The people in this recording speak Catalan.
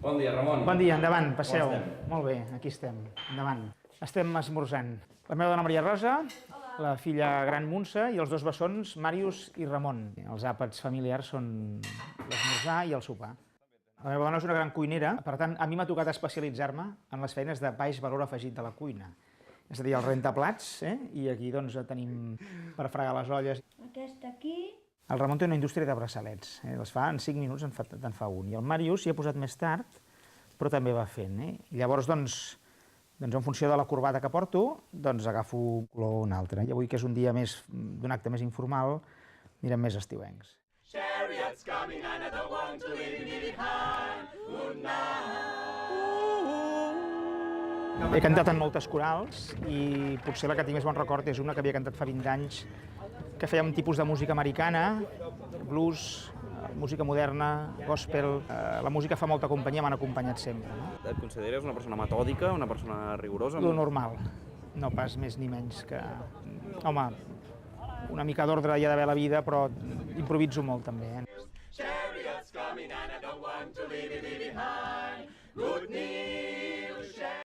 Bon dia, Ramon. Bon dia, endavant, passeu. Com estem? Molt bé, aquí estem, endavant. Estem esmorzant. La meva dona Maria Rosa, la filla gran Montse i els dos bessons, Màrius i Ramon. Els àpats familiars són l'esmorzar i el sopar. La meva dona és una gran cuinera, per tant, a mi m'ha tocat especialitzar-me en les feines de baix valor afegit de la cuina. És a dir, el rentaplats, i aquí doncs tenim per fregar les olles. Aquesta aquí. El Ramon té una indústria de braçalets, les fa en 5 minuts, te'n fa un. I el Màrius s'hi ha posat més tard, però també va fent. I llavors, doncs, en funció de la corbata que porto, doncs agafo un color o un altre. I avui, que és un dia més d'un acte més informal, anirem més estiuencs. Chariots coming and I don't want to leave me behind. He cantat en moltes corals i potser la que tinc més bon record és una que havia cantat fa 20 anys, que feia un tipus de música americana, blues, música moderna, gospel. La música fa molta companyia, m'han acompanyat sempre. Et consideres una persona metòdica, una persona rigorosa? Lo normal, no pas més ni menys que... Home, una mica d'ordre hi ha d'haver a la vida, però improviso molt també. Chariots coming and I don't want to leave me behind. Good news.